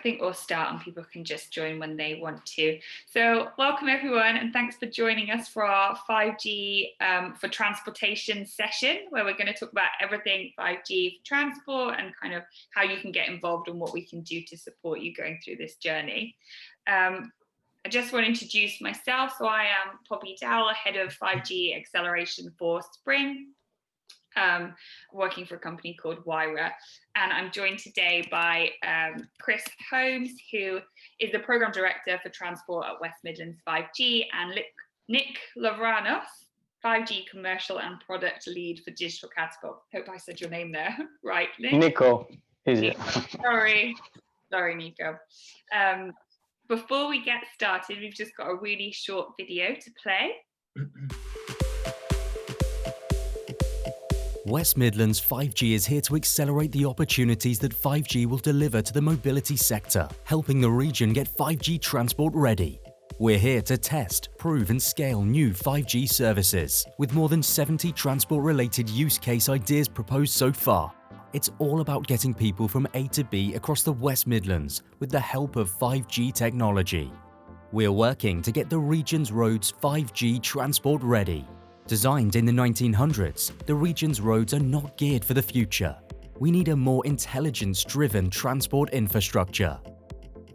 think we'll start and people can just join when they want to. So welcome everyone, and thanks for joining us for our 5G for transportation session, where we're going to talk about everything 5G for transport and kind of how you can get involved and what we can do to support you going through this journey. I just want to introduce myself. So I am Poppy Dowell, head of 5G acceleration for Spring, working for a company called Wyra. And I'm joined today by Chris Holmes, who is the program director for transport at West Midlands 5G, and Nick Lavranos, 5G commercial and product lead for digital catapult. Hope I said your name there right, Nick. Nico, is it? Sorry, Nico. Before we get started, we've just got a really short video to play. West Midlands 5G is here to accelerate the opportunities that 5G will deliver to the mobility sector, helping the region get 5G transport ready. We're here to test, prove and scale new 5G services, with more than 70 transport-related use case ideas proposed so far. It's all about getting people from A to B across the West Midlands with the help of 5G technology. We're working to get the region's roads 5G transport ready. Designed in the 1900s, the region's roads are not geared for the future. We need a more intelligence-driven transport infrastructure.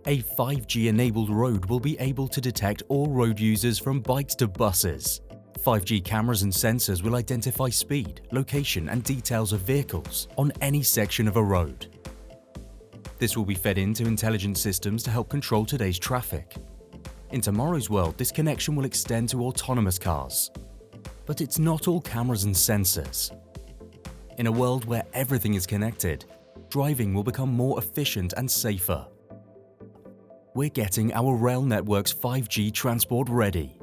A 5G-enabled road will be able to detect all road users from bikes to buses. 5G cameras and sensors will identify speed, location and details of vehicles on any section of a road. This will be fed into intelligent systems to help control today's traffic. In tomorrow's world, this connection will extend to autonomous cars. But it's not all cameras and sensors. In a world where everything is connected, driving will become more efficient and safer. We're getting our rail networks 5G transport ready.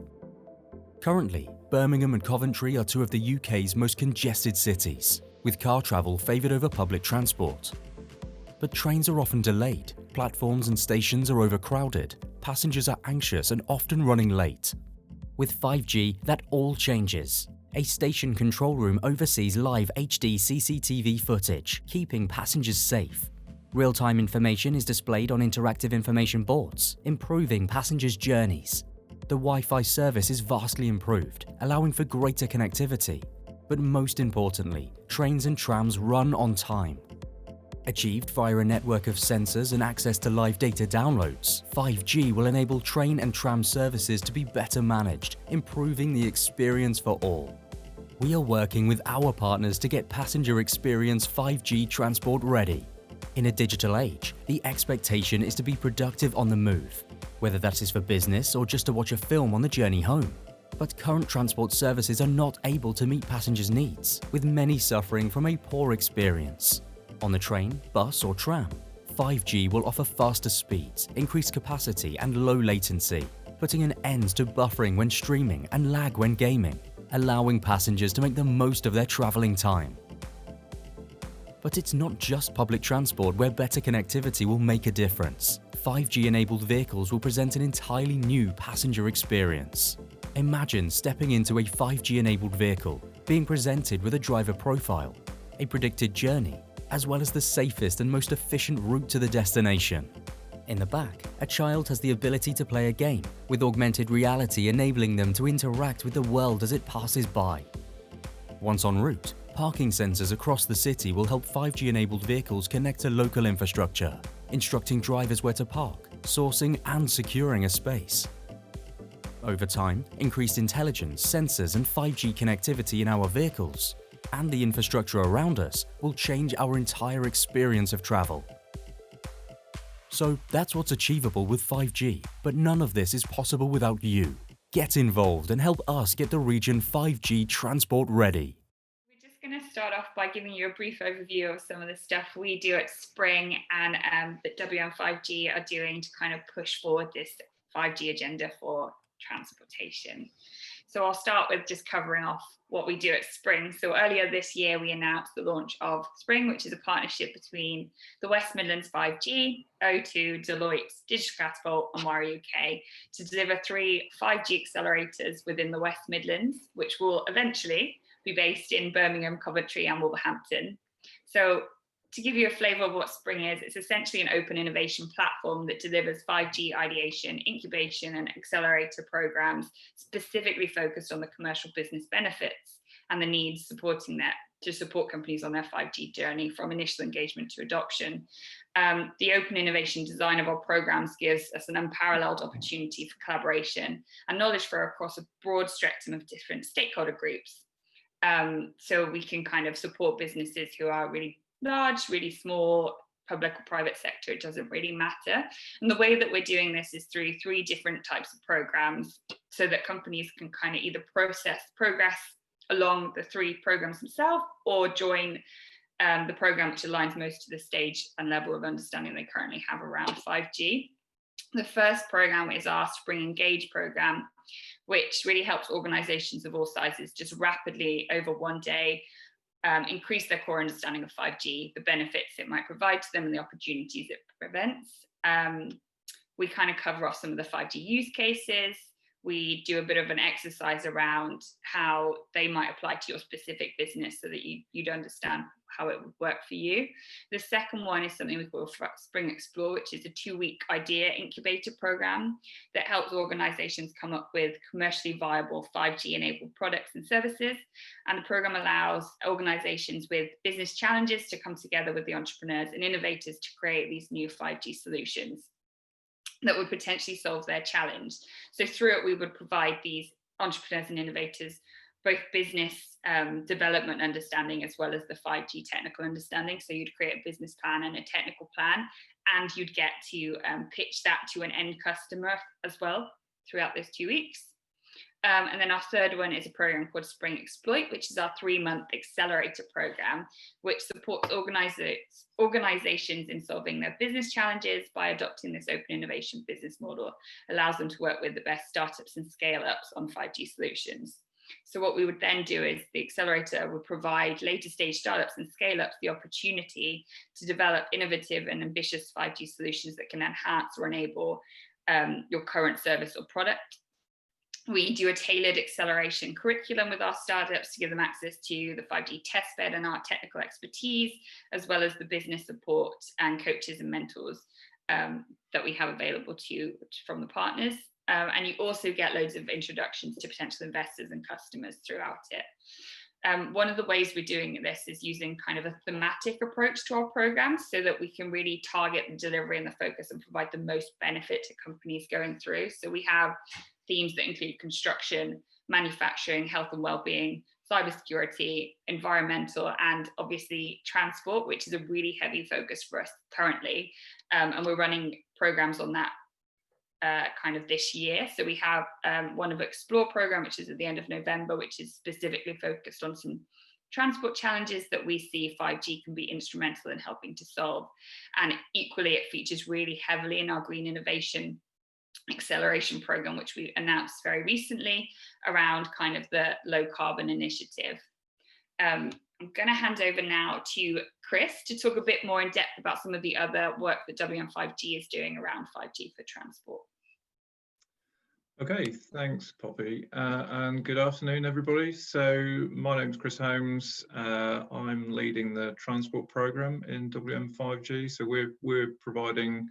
Currently, Birmingham and Coventry are two of the UK's most congested cities, with car travel favoured over public transport. But trains are often delayed, platforms and stations are overcrowded, passengers are anxious and often running late. With 5G, that all changes. A station control room oversees live HD CCTV footage, keeping passengers safe. Real-time information is displayed on interactive information boards, improving passengers' journeys. The Wi-Fi service is vastly improved, allowing for greater connectivity. But most importantly, trains and trams run on time. Achieved via a network of sensors and access to live data downloads, 5G will enable train and tram services to be better managed, improving the experience for all. We are working with our partners to get passenger experience 5G transport ready. In a digital age, the expectation is to be productive on the move, whether that is for business or just to watch a film on the journey home. But current transport services are not able to meet passengers' needs, with many suffering from a poor experience. On the train, bus or tram, 5G will offer faster speeds, increased capacity and low latency, putting an end to buffering when streaming and lag when gaming, allowing passengers to make the most of their travelling time. But it's not just public transport where better connectivity will make a difference. 5G-enabled vehicles will present an entirely new passenger experience. Imagine stepping into a 5G-enabled vehicle, being presented with a driver profile, a predicted journey, as well as the safest and most efficient route to the destination. In the back, a child has the ability to play a game, with augmented reality enabling them to interact with the world as it passes by. Once en route, parking sensors across the city will help 5G-enabled vehicles connect to local infrastructure, instructing drivers where to park, sourcing and securing a space. Over time, increased intelligence, sensors and 5G connectivity in our vehicles and the infrastructure around us will change our entire experience of travel. So that's what's achievable with 5G, but none of this is possible without you. Get involved and help us get the region 5G transport ready. We're just going to start off by giving you a brief overview of some of the stuff we do at Spring and that WM5G are doing to kind of push forward this 5G agenda for transportation. So I'll start with just covering off what we do at Spring. So earlier this year, we announced the launch of Spring, which is a partnership between the West Midlands 5G, O2, Delegates, Digital Catapult and Wyra UK to deliver 3 5G accelerators within the West Midlands, which will eventually be based in Birmingham, Coventry and Wolverhampton. So to give you a flavour of what Spring is, it's essentially an open innovation platform that delivers 5G ideation, incubation and accelerator programs specifically focused on the commercial business benefits and the needs supporting that to support companies on their 5G journey from initial engagement to adoption. The open innovation design of our programs gives us an unparalleled opportunity for collaboration and knowledge flow across a broad spectrum of different stakeholder groups. So we can kind of support businesses who are really large, really small, public or private sector, it doesn't really matter. And the way that we're doing this is through 3 different types of programs so that companies can kind of either progress along the 3 programs themselves or join the program which aligns most to the stage and level of understanding they currently have around 5G. The first program is our Spring Engage program, which really helps organizations of all sizes just rapidly over one day increase their core understanding of 5G, the benefits it might provide to them and the opportunities it prevents. We kind of cover off some of the 5G use cases. We do a bit of an exercise around how they might apply to your specific business so that you'd understand how it would work for you. The second one is something we call Spring Explore, which is a 2-week idea incubator program that helps organizations come up with commercially viable 5G enabled products and services. And the program allows organizations with business challenges to come together with the entrepreneurs and innovators to create these new 5G solutions that would potentially solve their challenge. So through it, we would provide these entrepreneurs and innovators both business development understanding as well as the 5G technical understanding. So you'd create a business plan and a technical plan, and you'd get to pitch that to an end customer as well throughout those 2 weeks. And then our third one is a program called Spring Exploit, which is our 3-month accelerator program, which supports organizations in solving their business challenges by adopting this open innovation business model, allows them to work with the best startups and scale-ups on 5G solutions. So what we would then do is the accelerator would provide later stage startups and scale-ups the opportunity to develop innovative and ambitious 5G solutions that can enhance or enable your current service or product. We do a tailored acceleration curriculum with our startups to give them access to the 5G testbed and our technical expertise, as well as the business support and coaches and mentors that we have available to you from the partners. And you also get loads of introductions to potential investors and customers throughout it. One of the ways we're doing this is using kind of a thematic approach to our programs so that we can really target the delivery and the focus and provide the most benefit to companies going through. So we have themes that include construction, manufacturing, health and well-being, cybersecurity, environmental, and obviously transport, which is a really heavy focus for us currently. And we're running programs on that kind of this year. So we have one of Explore program, which is at the end of November, which is specifically focused on some transport challenges that we see 5G can be instrumental in helping to solve. And equally, it features really heavily in our Green Innovation Acceleration program, which we announced very recently around kind of the low carbon initiative. I'm going to hand over now to Chris to talk a bit more in depth about some of the other work that WM5G is doing around 5G for transport. Okay, thanks Poppy, and good afternoon everybody. So my name's Chris Holmes. I'm leading the transport program in WM5G. So we're providing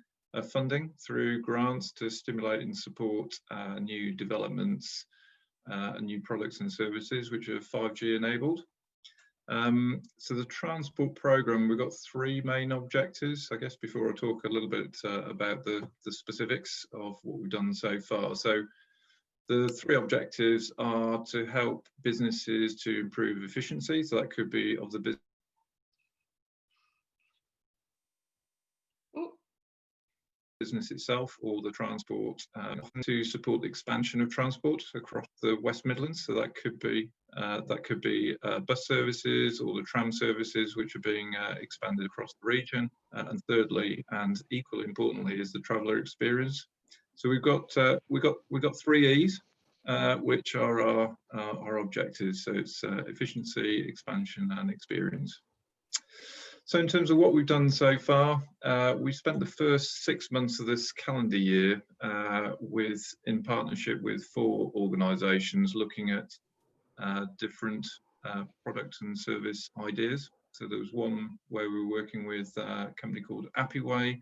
funding through grants to stimulate and support new developments and new products and services which are 5G enabled. So the transport program, we've got 3 main objectives, I guess, before I talk a little bit about the specifics of what we've done so far. So the 3 objectives are to help businesses to improve efficiency. So that could be of the business itself or the transport, to support the expansion of transport across the West Midlands. So that could be bus services or the tram services which are being expanded across the region. And thirdly, and equally importantly, is the traveller experience. So we've got 3 E's, which are our objectives. So it's efficiency, expansion, and experience. So in terms of what we've done so far, we spent the first 6 months of this calendar year in partnership with 4 organisations looking at different product and service ideas. So there was one where we were working with a company called Appiway,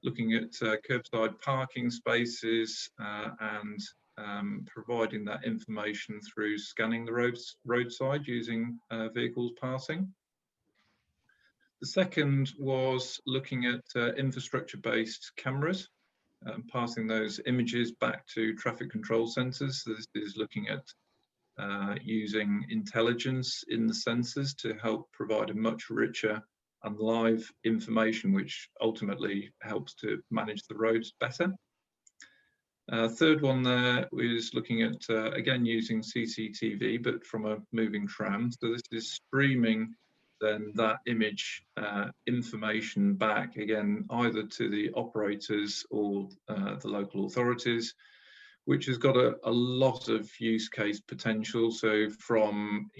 looking at curbside parking spaces and providing that information through scanning the roadside using vehicles passing. The second was looking at infrastructure-based cameras, passing those images back to traffic control sensors. So this is looking at using intelligence in the sensors to help provide a much richer and live information, which ultimately helps to manage the roads better. Third one there is looking at, again, using CCTV, but from a moving tram. So this is streaming then that image information back, again, either to the operators or the local authorities, which has got a lot of use case potential. So from,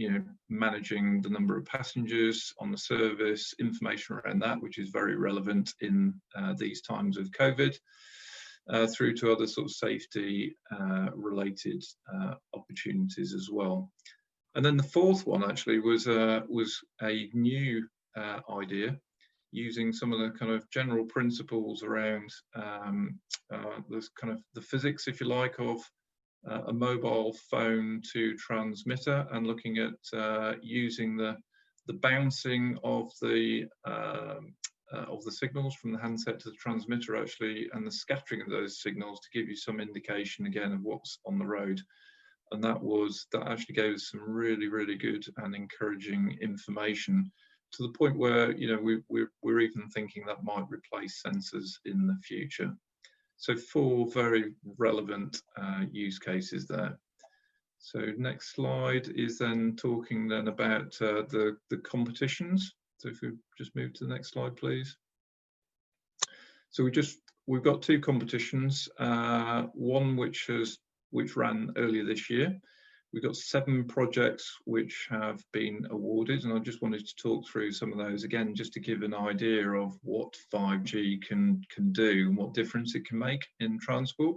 managing the number of passengers on the service, information around that, which is very relevant in these times of COVID, through to other sort of safety related opportunities as well. And then the fourth one actually was a new idea, using some of the kind of general principles around this kind of the physics, if you like, of a mobile phone to transmitter, and looking at using the bouncing of the signals from the handset to the transmitter actually, and the scattering of those signals to give you some indication again of what's on the road. And that actually gave us some really, really good and encouraging information, to the point where we're even thinking that might replace sensors in the future. So 4 very relevant use cases there. So next slide is then talking then about the competitions. So if we just move to the next slide, please. So we've got 2 competitions. One which ran earlier this year. We've got 7 projects which have been awarded, and I just wanted to talk through some of those again, just to give an idea of what 5G can do and what difference it can make in transport.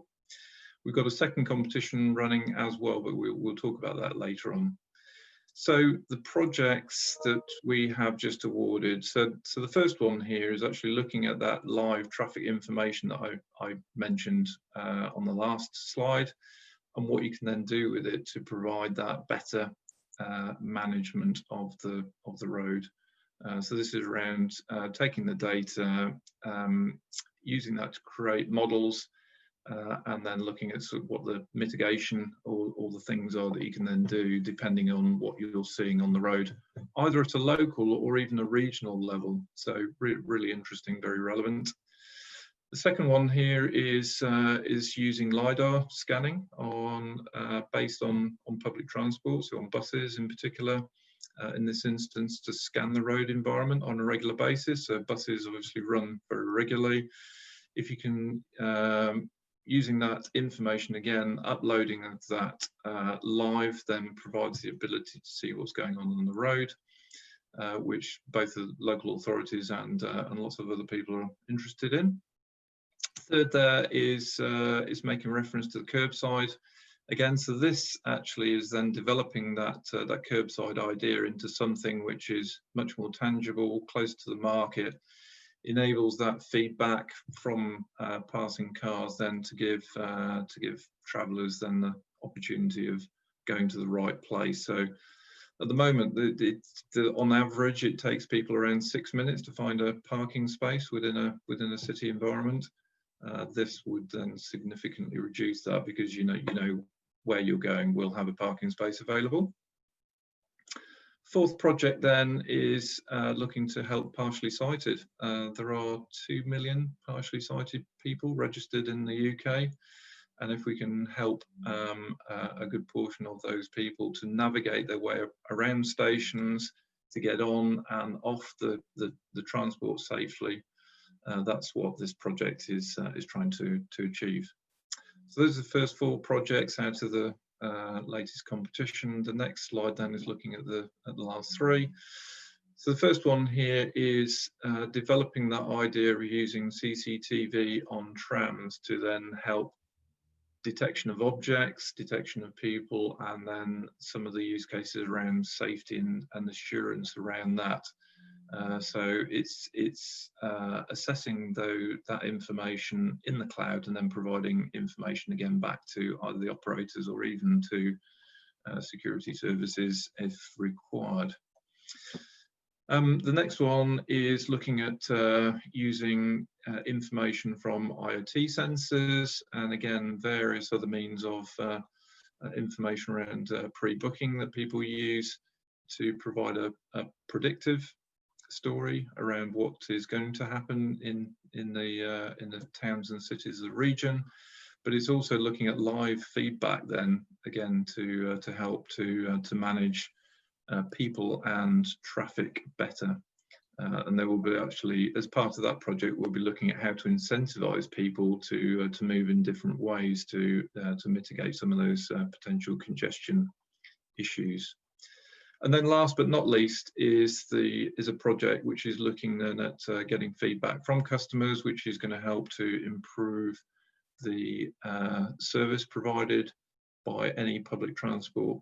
We've got a second competition running as well, but we'll talk about that later on. So the projects that we have just awarded, so the first one here is actually looking at that live traffic information that I mentioned on the last slide, and what you can then do with it to provide that better management of the road. So this is around taking the data, using that to create models, and then looking at sort of what the mitigation or the things are that you can then do depending on what you're seeing on the road, either at a local or even a regional level. So really interesting, very relevant. The second one here is using LiDAR scanning based on public transport, so on buses in particular, in this instance, to scan the road environment on a regular basis. So buses obviously run very regularly. If you can, using that information again, uploading that live, then provides the ability to see what's going on the road, which both the local authorities and lots of other people are interested in. Third there is making reference to the curbside again. So this actually is then developing that curbside idea into something which is much more tangible, close to the market, enables that feedback from passing cars then to give travellers then the opportunity of going to the right place. So at the moment, on average, it takes people around 6 minutes to find a parking space within a city environment. This would then significantly reduce that, because you know where you're going will have a parking space available. Fourth project then is looking to help partially sighted. There are 2 million partially sighted people registered in the UK, and if we can help a good portion of those people to navigate their way around stations, to get on and off the transport safely, that's what this project is trying to achieve. So those are the first 4 projects out of the latest competition. The next slide then is looking at the last 3. So the first one here is developing that idea of using CCTV on trams to then help detection of objects, detection of people, and then some of the use cases around safety and assurance around that. So it's assessing that information in the cloud and then providing information again back to either the operators or even to security services if required. The next one is looking at using information from IoT sensors and again various other means of information around pre-booking that people use to provide a predictive story around what is going to happen in the towns and cities of the region. But it's also looking at live feedback then again to help to manage people and traffic better. And there will be actually, as part of that project, we'll be looking at how to incentivize people to move in different ways to mitigate some of those potential congestion issues. And then last but not least is a project which is looking then at getting feedback from customers, which is going to help to improve the service provided by any public transport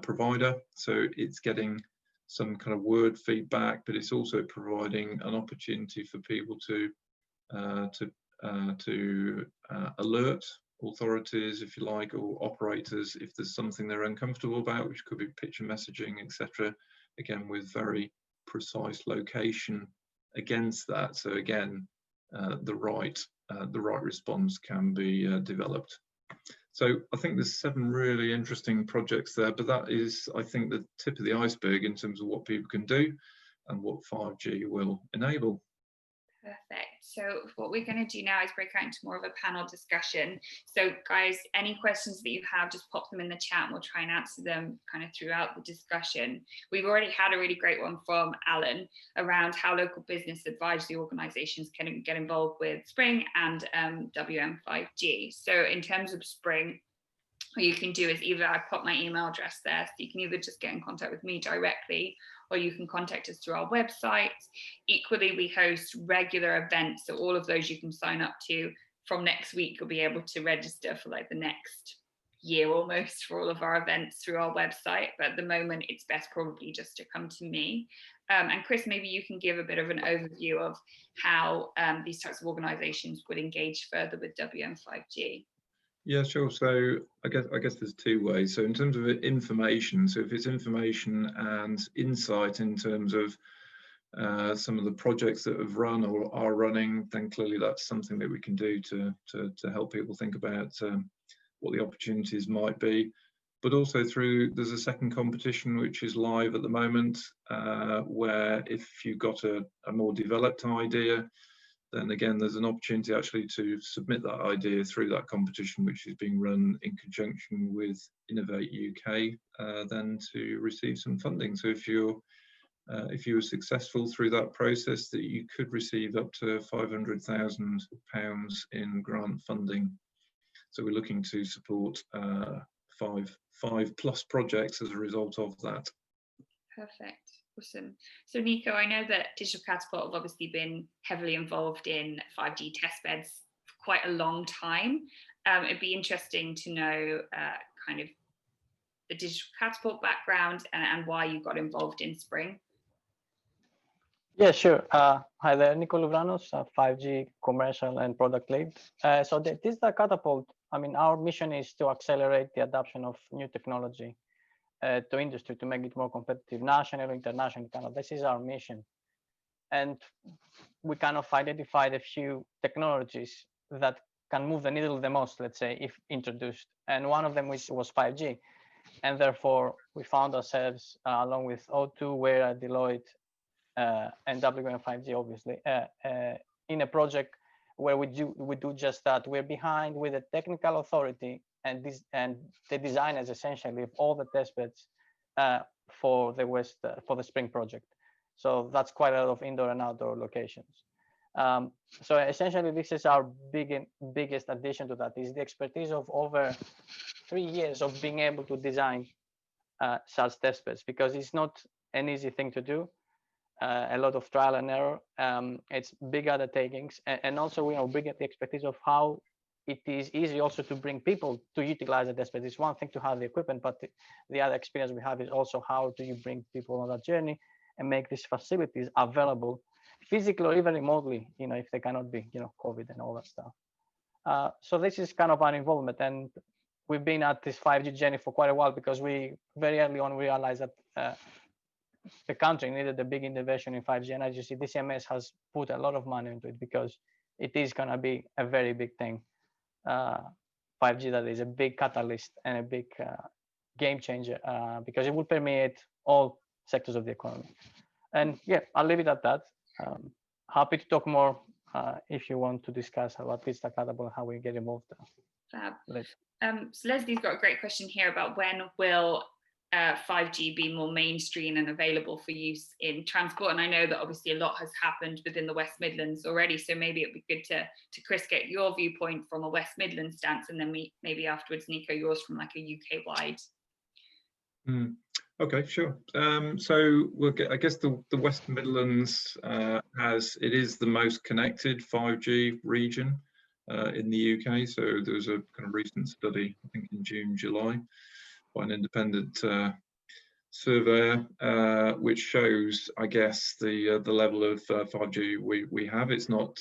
provider. So it's getting some kind of word feedback, but it's also providing an opportunity for people to alert authorities, if you like, or operators if there's something they're uncomfortable about, which could be picture messaging, etc. Again, with very precise location against that. So again, the right response can be developed. So I think there's 7 really interesting projects there, but that is, I think, the tip of the iceberg in terms of what people can do and what 5G will enable. Perfect. So what we're going to do now is break out into more of a panel discussion. So guys, any questions that you have, just pop them in the chat and we'll try and answer them kind of throughout the discussion. We've already had a really great one from Alan around how local business advisory organisations can get involved with Spring and WM5G. So in terms of Spring, what you can do is either I pop my email address there, so you can either just get in contact with me directly, or you can contact us through our website. Equally, we host regular events, so all of those you can sign up to. From next week, you'll be able to register for like the next year almost for all of our events through our website. But at the moment, it's best probably just to come to me. And Chris, maybe you can give a bit of an overview of how these types of organisations would engage further with WM5G. Yeah, sure. So I guess there's 2 ways. So in terms of information, so if it's information and insight in terms of some of the projects that have run or are running, then clearly that's something that we can do to help people think about what the opportunities might be. But also there's a second competition which is live at the moment, where if you've got a more developed idea, then again, there's an opportunity actually to submit that idea through that competition, which is being run in conjunction with Innovate UK, then to receive some funding. So if you were successful through that process, that you could receive up to £500,000 in grant funding. So we're looking to support 5 plus projects as a result of that. Perfect. Awesome. So Nico, I know that Digital Catapult have obviously been heavily involved in 5G testbeds for quite a long time. It'd be interesting to know kind of the Digital Catapult background and why you got involved in Spring. Yeah, sure. Hi there, Nico Louvranos, 5G commercial and product lead. So the Digital Catapult, I mean, our mission is to accelerate the adoption of new technology to industry, to make it more competitive, national, international, kind of. This is our mission. And we kind of identified a few technologies that can move the needle the most, let's say, if introduced. And one of them was 5G. And therefore, we found ourselves, along with O2, where Deloitte, and WM5G, obviously, in a project where we do just that. We're behind with the technical authority and the designers essentially of all the testbeds for the Spring project. So that's quite a lot of indoor and outdoor locations. So essentially, this is our biggest addition to that, is the expertise of over 3 years of being able to design such testbeds, because it's not an easy thing to do. A lot of trial and error. It's big undertakings, and also we bring the expertise of how it is easy also to bring people to utilize the testbed. It's one thing to have the equipment, but the other experience we have is also how do you bring people on that journey, and make these facilities available physically or even remotely, if they cannot be, COVID and all that stuff. So this is kind of our involvement, and we've been at this 5G journey for quite a while, because we very early on realized that the country needed a big intervention in 5G, and as you see, DCMS has put a lot of money into it, because it is going to be a very big thing. 5G that is a big catalyst and a big game changer, because it will permeate all sectors of the economy. And yeah, I'll leave it at that. Happy to talk more if you want to discuss about Pista Catapult and how we get involved. Fab. So Leslie's got a great question here about when will 5G be more mainstream and available for use in transport. And I know that obviously a lot has happened within the West Midlands already, so maybe it'd be good to Chris get your viewpoint from a West Midlands stance, and then maybe afterwards, Nico, yours from like a UK wide. Okay, sure. So I guess the West Midlands it is the most connected 5G region in the UK. So there was a kind of recent study, I think in June, July, by an independent surveyor, which shows, I guess, the level of 5G we have. It's not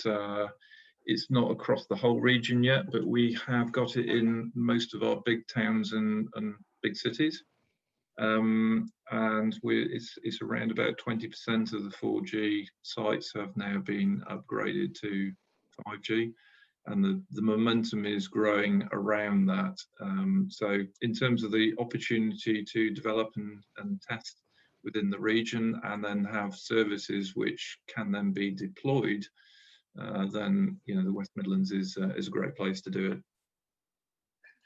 across the whole region yet, but we have got it in most of our big towns and big cities. And it's around about 20% of the 4G sites have now been upgraded to 5G, and the momentum is growing around that. So in terms of the opportunity to develop and test within the region, and then have services which can then be deployed, then the West Midlands is a great place to do it.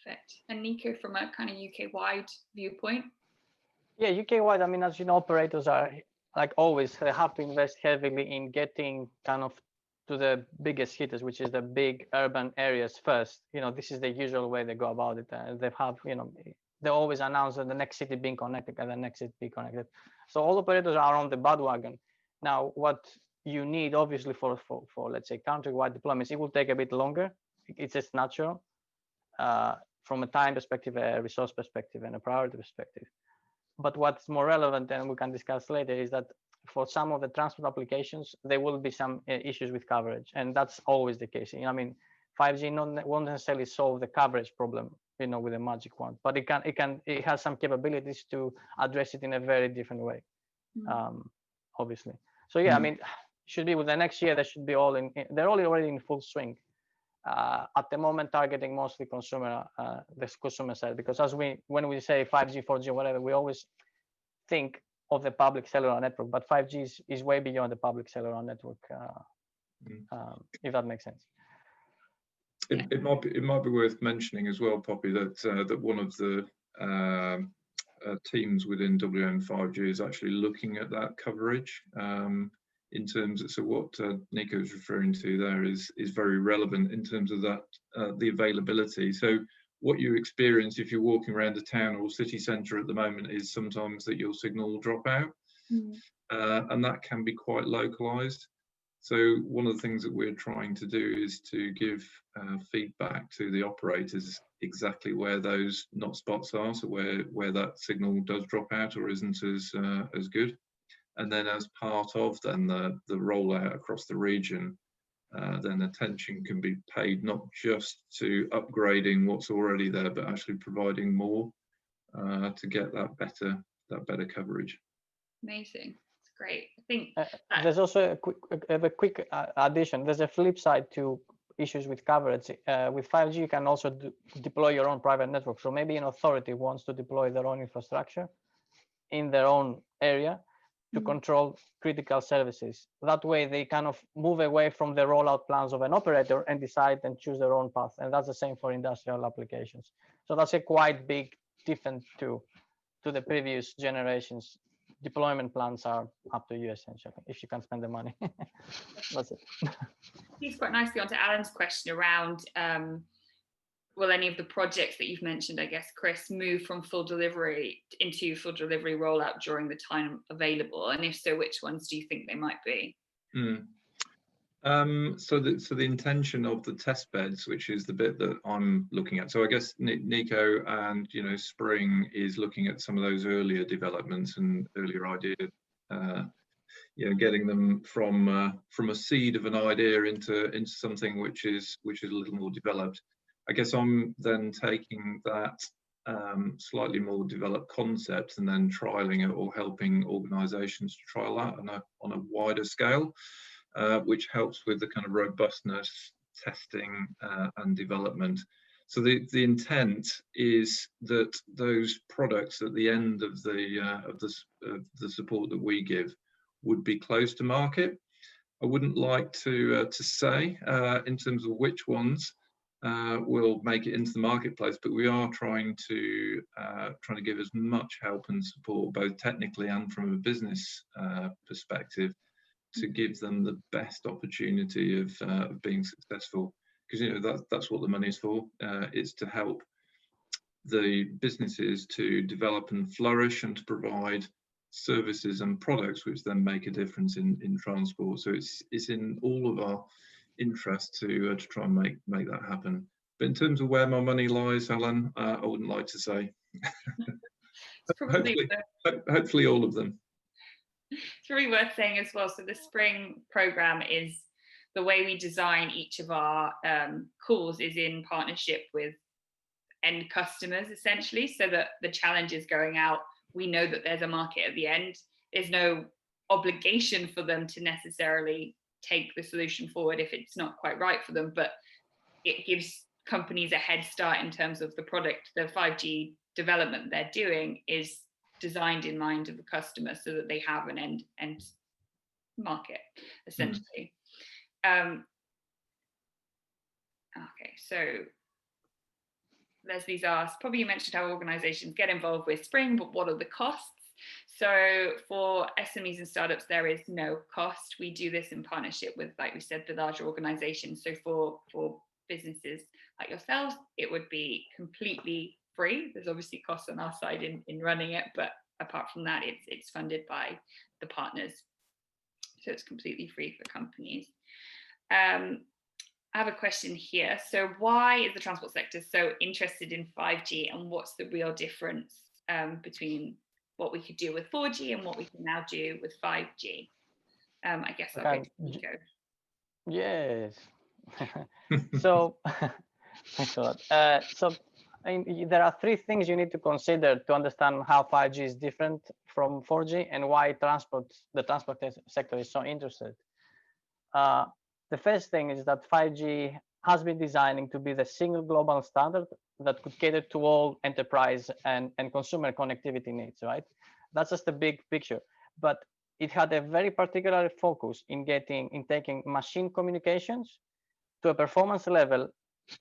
Perfect. And Nico, from a kind of UK-wide viewpoint? Yeah, UK-wide, I mean, as you know, operators are, like always, they have to invest heavily in getting kind of to the biggest hitters, which is the big urban areas first. This is the usual way they go about it. They have, they always announce that the next city being connected and the next city being connected. So all operators are on the bandwagon. Now, what you need, obviously, for let's say, countrywide deployments, it will take a bit longer. It's just natural from a time perspective, a resource perspective, and a priority perspective. But what's more relevant, and we can discuss later, is that for some of the transport applications, there will be some issues with coverage, and that's always the case. I mean, 5G won't necessarily solve the coverage problem, with a magic wand, but it has some capabilities to address it in a very different way, obviously. So yeah, I mean, should be with the next year. They should be all in. They're all already in full swing. At the moment, targeting mostly the consumer side, because when we say 5G, 4G, whatever, we always think of the public cellular network, but 5G is way beyond the public cellular network, if that makes sense. It might be worth mentioning as well, Poppy, that one of the teams within WM5G is actually looking at that coverage. In terms of, so what Nico is referring to there is very relevant in terms of that, the availability. So what you experience if you're walking around a town or city centre at the moment is sometimes that your signal will drop out, and that can be quite localised. So one of the things that we're trying to do is to give feedback to the operators exactly where those not spots are, so where that signal does drop out or isn't as good. And then as part of then the rollout across the region, then attention can be paid not just to upgrading what's already there, but actually providing more to get that better coverage. Amazing. It's great. I think there's also a quick addition. There's a flip side to issues with coverage. With 5G, you can also deploy your own private network. So maybe an authority wants to deploy their own infrastructure in their own area to control critical services. That way they kind of move away from the rollout plans of an operator and decide and choose their own path. And that's the same for industrial applications. So that's a quite big difference to the previous generations. Deployment plans are up to you, essentially, if you can spend the money. That's it. It's quite nicely onto Alan's question around will any of the projects that you've mentioned, I guess, Chris, move from full delivery into full delivery rollout during the time available? And if so, which ones do you think they might be? So the intention of the test beds, which is the bit that I'm looking at. So I guess Nico and Spring is looking at some of those earlier developments and earlier idea getting them from a seed of an idea into something which is a little more developed. I guess I'm then taking that slightly more developed concept and then trialing it or helping organisations to trial that on a wider scale, which helps with the kind of robustness testing and development. So the intent is that those products at the end of the support that we give would be close to market. I wouldn't like to say in terms of which ones will make it into the marketplace, but we are trying to give as much help and support, both technically and from a business perspective, to give them the best opportunity of being successful. Because that's what the money is for. It's to help the businesses to develop and flourish and to provide services and products which then make a difference in transport. So it's in all of our interest to try and make that happen. But in terms of where my money lies, Helen, I wouldn't like to say. hopefully all of them. It's really worth saying as well. So the Spring program is the way we design each of our calls is in partnership with end customers, essentially, so that the challenge is going out. We know that there's a market at the end. There's no obligation for them to necessarily take the solution forward if it's not quite right for them, but it gives companies a head start in terms of the product. The 5G development they're doing is designed in mind of the customer so that they have an end market, essentially. Okay, so Leslie's asked, probably you mentioned how organizations get involved with Spring, but what are the costs? So for SMEs and startups, there is no cost. We do this in partnership with, like we said, the larger organizations. So for businesses like yourselves, it would be completely free. There's obviously costs on our side in running it, but apart from that, it's funded by the partners. So it's completely free for companies. I have a question here. So why is the transport sector so interested in 5G, and what's the real difference between what we could do with 4G and what we can now do with 5G? I guess I'll go to Nico. Yes. So, thanks a lot. So there are three things you need to consider to understand how 5G is different from 4G and why the transport sector is so interested. The first thing is that 5G has been designing to be the single global standard that could cater to all enterprise and consumer connectivity needs, right? That's just the big picture. But it had a very particular focus in taking machine communications to a performance level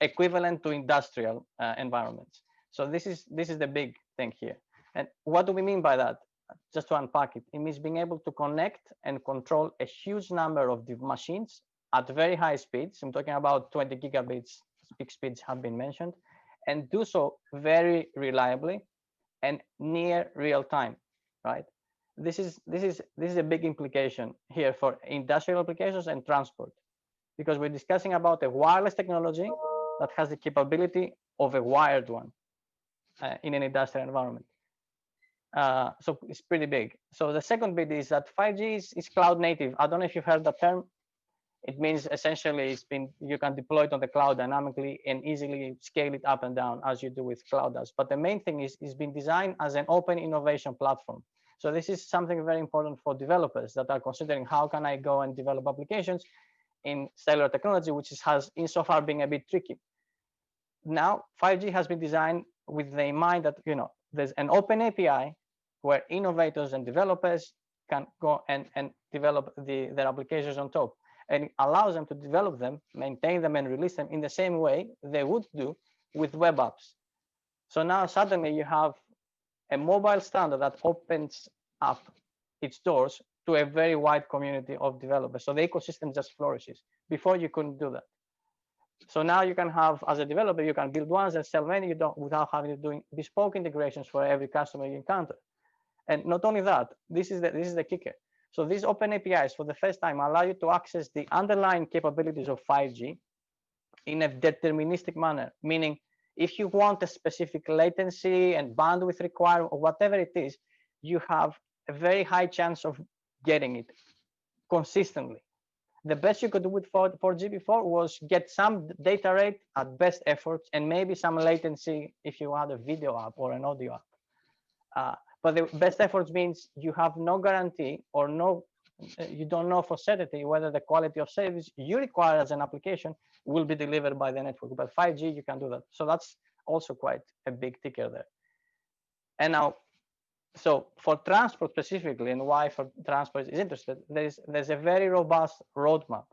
equivalent to industrial environments. So this is the big thing here. And what do we mean by that? Just to unpack it, it means being able to connect and control a huge number of the machines at very high speeds. I'm talking about 20 gigabits peak speeds have been mentioned, and do so very reliably and near real time, right? This is a big implication here for industrial applications and transport, because we're discussing about a wireless technology that has the capability of a wired one in an industrial environment. So it's pretty big. So the second bit is that 5G is cloud native. I don't know if you've heard the term. It means essentially you can deploy it on the cloud dynamically and easily scale it up and down as you do with cloud does. But the main thing is it's been designed as an open innovation platform. So this is something very important for developers that are considering how can I go and develop applications in cellular technology, which has insofar being a bit tricky. Now 5G has been designed with the mind that there's an open API where innovators and developers can go and develop their applications on top. And it allows them to develop them, maintain them, and release them in the same way they would do with web apps. So now suddenly you have a mobile standard that opens up its doors to a very wide community of developers. So the ecosystem just flourishes. Before you couldn't do that. So now you can have, as a developer, you can build ones and sell many without having to do bespoke integrations for every customer you encounter. And not only that, this is the kicker. So these open APIs for the first time allow you to access the underlying capabilities of 5G in a deterministic manner, meaning if you want a specific latency and bandwidth requirement or whatever it is, you have a very high chance of getting it consistently. The best you could do with 4G before was get some data rate at best efforts and maybe some latency if you had a video app or an audio app. But the best efforts means you have no guarantee or you don't know for certainty whether the quality of service you require as an application will be delivered by the network. But 5G, you can do that. So that's also quite a big ticker there. And now, so for transport specifically, and why for transport is interested, there's a very robust roadmap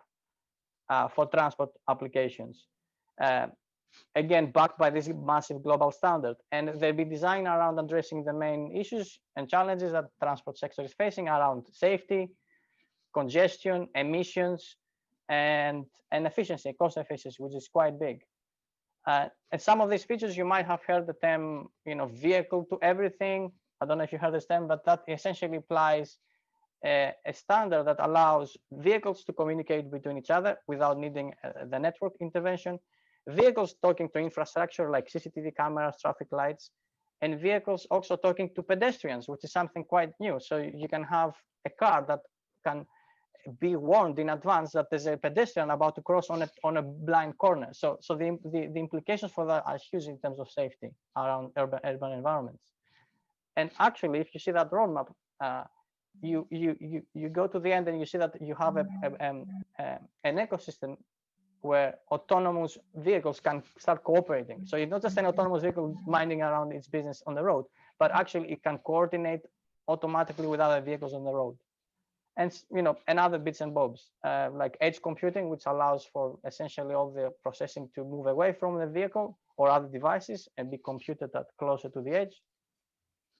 for transport applications. Again, backed by this massive global standard, and they'll be designed around addressing the main issues and challenges that the transport sector is facing around safety, congestion, emissions, and efficiency, cost efficiency, which is quite big. And some of these features, you might have heard the term, vehicle to everything. I don't know if you heard this term, but that essentially implies a standard that allows vehicles to communicate between each other without needing the network intervention, vehicles talking to infrastructure like CCTV cameras, traffic lights, and vehicles also talking to pedestrians, which is something quite new. So you can have a car that can be warned in advance that there's a pedestrian about to cross on a blind corner. So the implications for that are huge in terms of safety around urban environments. And actually, if you see that roadmap, you go to the end and you see that you have an ecosystem where autonomous vehicles can start cooperating. So it's not just an autonomous vehicle minding around its business on the road, but actually it can coordinate automatically with other vehicles on the road. And and other bits and bobs, like edge computing, which allows for essentially all the processing to move away from the vehicle or other devices and be computed at closer to the edge.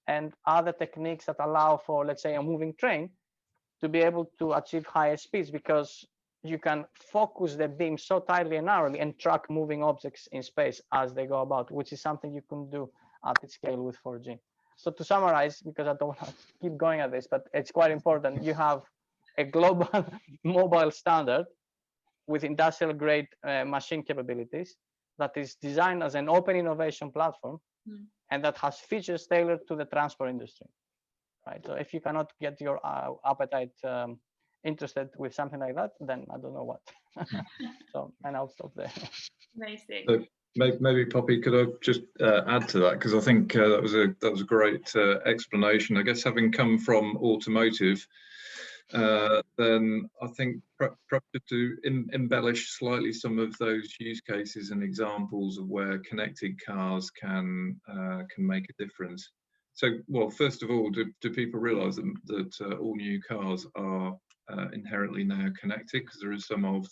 And other techniques that allow for, let's say, a moving train to be able to achieve higher speeds because you can focus the beam so tightly and narrowly and track moving objects in space as they go about, which is something you can do at its scale with 4G. So to summarize, because I don't want to keep going at this, but it's quite important, you have a global mobile standard with industrial grade machine capabilities that is designed as an open innovation platform and that has features tailored to the transport industry, right? So if you cannot get your appetite interested with something like that, then I don't know what. So, and I'll stop there. Amazing. So maybe Poppy, could I just add to that, because I think that was a great explanation. I guess having come from automotive, then I think perhaps to embellish slightly some of those use cases and examples of where connected cars can make a difference. So, well, first of all, do people realise that all new cars are inherently now connected? Because there is some of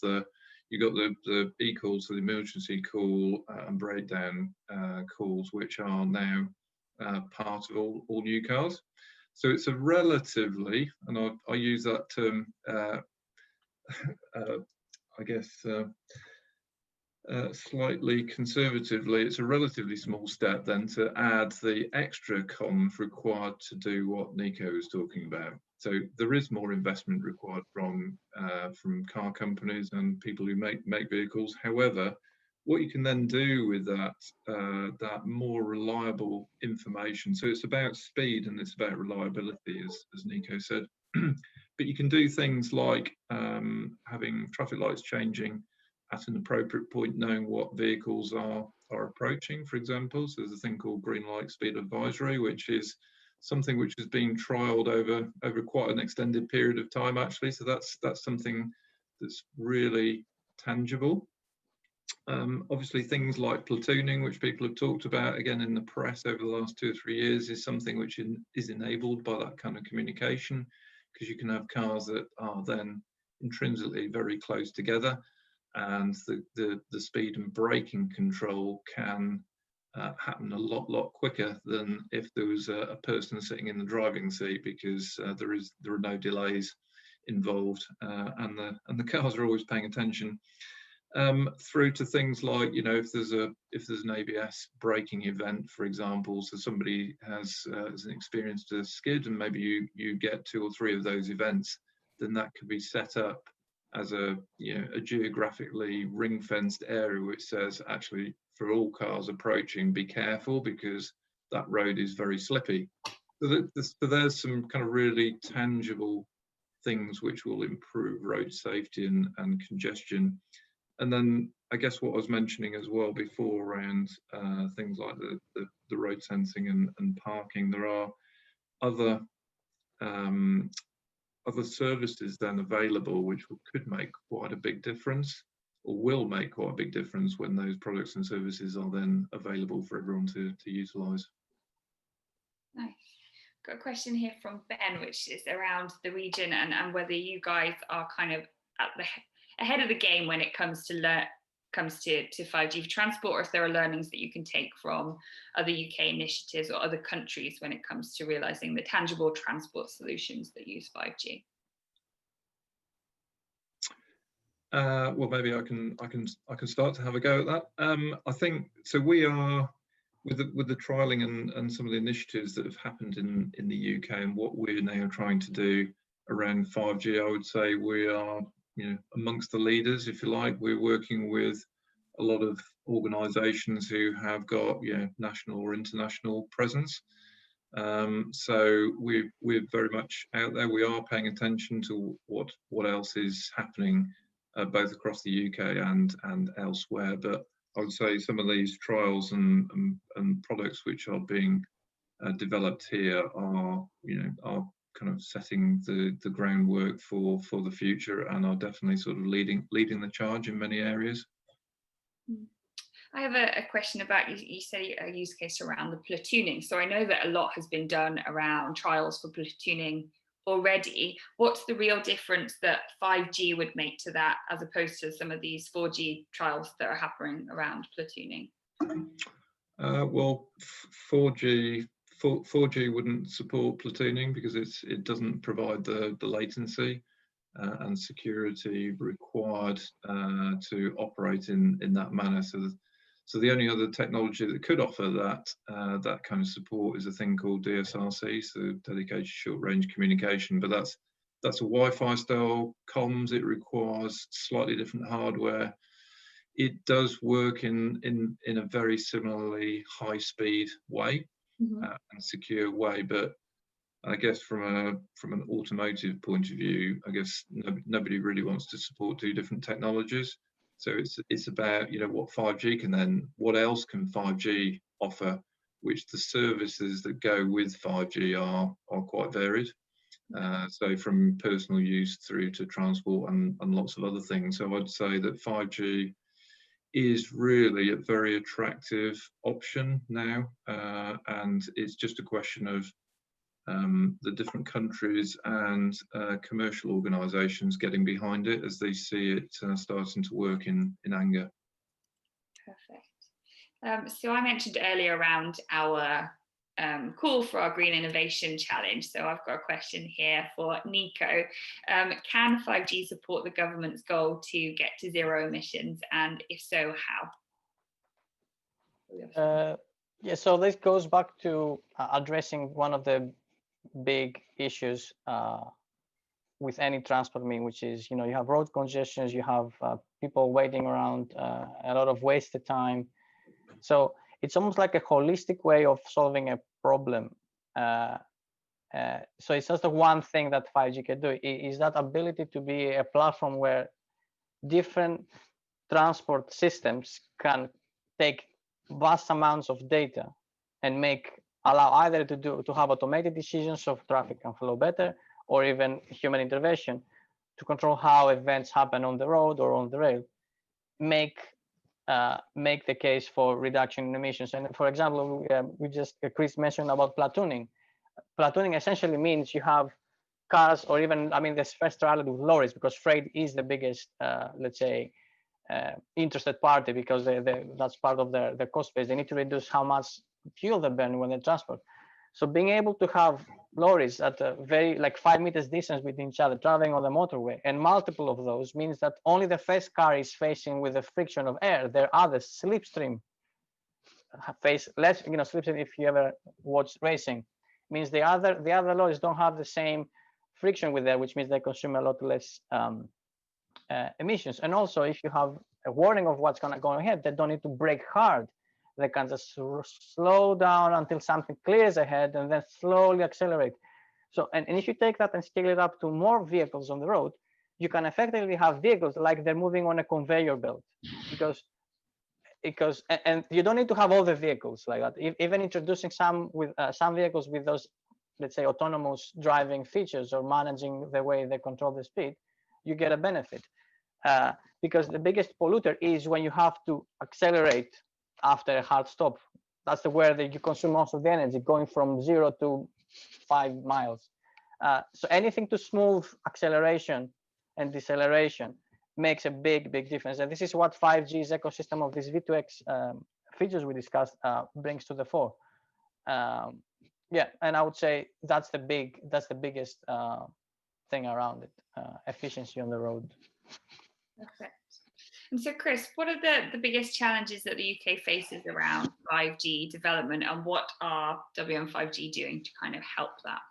you've got the e-calls, so the emergency call and breakdown calls, which are now part of all new cars. So it's a relatively, and I use that term, I guess, slightly conservatively, it's a relatively small step then to add the extra comms required to do what Nico was talking about. So there is more investment required from car companies and people who make vehicles. However, what you can then do with that more reliable information. So it's about speed and it's about reliability, as Nico said. But you can do things like having traffic lights changing at an appropriate point, knowing what vehicles are approaching, for example. So there's a thing called green light speed advisory, which is something which has been trialed over quite an extended period of time, actually. So that's something that's really tangible. Obviously, things like platooning, which people have talked about again in the press over the last 2 or 3 years, is something which is enabled by that kind of communication, because you can have cars that are then intrinsically very close together, and the speed and braking control can happen a lot quicker than if there was a person sitting in the driving seat, because there are no delays involved, and the cars are always paying attention. Through to things like, if there's an ABS braking event, for example, so somebody has experienced a skid and maybe you get 2 or 3 of those events, then that could be set up as a geographically ring-fenced area which says, actually, for all cars approaching, be careful because that road is very slippy. So there's some kind of really tangible things which will improve road safety and congestion. And then I guess what I was mentioning as well before around things like the road sensing and parking, there are other services then available which could make quite a big difference, or will make quite a big difference when those products and services are then available for everyone to utilise. Nice. Got a question here from Ben, which is around the region and whether you guys are kind of at the ahead of the game when it comes to 5G for transport, or if there are learnings that you can take from other UK initiatives or other countries when it comes to realising the tangible transport solutions that use 5G. Well, maybe I can start to have a go at that. I think so. We are with the trialling and some of the initiatives that have happened in the UK and what we're now trying to do around 5G. I would say we are, amongst the leaders, if you like. We're working with a lot of organisations who have got national or international presence. So we're very much out there. We are paying attention to what else is happening both across the UK and elsewhere. But I would say some of these trials and products which are being developed here are kind of setting the groundwork for the future, and are definitely sort of leading the charge in many areas. I have a question about, you say a use case around the platooning. So I know that a lot has been done around trials for platooning already. What's the real difference that 5G would make to that, as opposed to some of these 4G trials that are happening around platooning? Well, 4G wouldn't support platooning because it doesn't provide the latency and security required to operate in that manner. So the only other technology that could offer that kind of support is a thing called DSRC, so dedicated short range communication. But that's a Wi-Fi style comms. It requires slightly different hardware. It does work in a very similarly high speed way and secure way, but I guess from an automotive point of view, I guess nobody really wants to support two different technologies. So it's about what 5G can then, what else can 5G offer, which the services that go with 5G are quite varied. So from personal use through to transport and lots of other things. So I'd say that 5G is really a very attractive option now, and it's just a question of the different countries and commercial organisations getting behind it as they see it starting to work in anger. Perfect. So I mentioned earlier around our call for our Green Innovation Challenge. So I've got a question here for Nico. Can 5G support the government's goal to get to zero emissions, and if so, how? Yeah, so this goes back to addressing one of the big issues with any transport mean, which is you have road congestions, you have people waiting around, a lot of wasted time. So it's almost like a holistic way of solving a problem. So it's just the one thing that 5G can do, is that ability to be a platform where different transport systems can take vast amounts of data and allow either to have automated decisions of traffic can flow better, or even human intervention to control how events happen on the road or on the rail, make the case for reduction in emissions. And for example, Chris mentioned about platooning. Platooning essentially means you have cars, or even, there's first trial with lorries, because freight is the biggest, let's say, interested party, because that's part of their cost base. They need to reduce how much fuel they burn when they transport. So being able to have lorries at a very 5 meters distance between each other traveling on the motorway, and multiple of those, means that only the first car is facing with the friction of air. Their other slipstream face less, slipstream, if you ever watch racing, means the other lorries don't have the same friction with air, which means they consume a lot less emissions. And also, if you have a warning of what's going to go ahead, they don't need to brake hard. They can just slow down until something clears ahead and then slowly accelerate. So, and if you take that and scale it up to more vehicles on the road, you can effectively have vehicles like they're moving on a conveyor belt, because and you don't need to have all the vehicles like that. Even introducing some vehicles with those, let's say, autonomous driving features or managing the way they control the speed, you get a benefit. Because the biggest polluter is when you have to accelerate after a hard stop. That's where you consume most of the energy, going from 0 to 5 miles. So anything to smooth acceleration and deceleration makes a big difference. And this is what 5G's ecosystem of these V2X features we discussed brings to the fore. Yeah, and I would say that's the biggest thing around it, efficiency on the road. Perfect. And so, Chris, what are the biggest challenges that the UK faces around 5G development, and what are WM5G doing to kind of help that?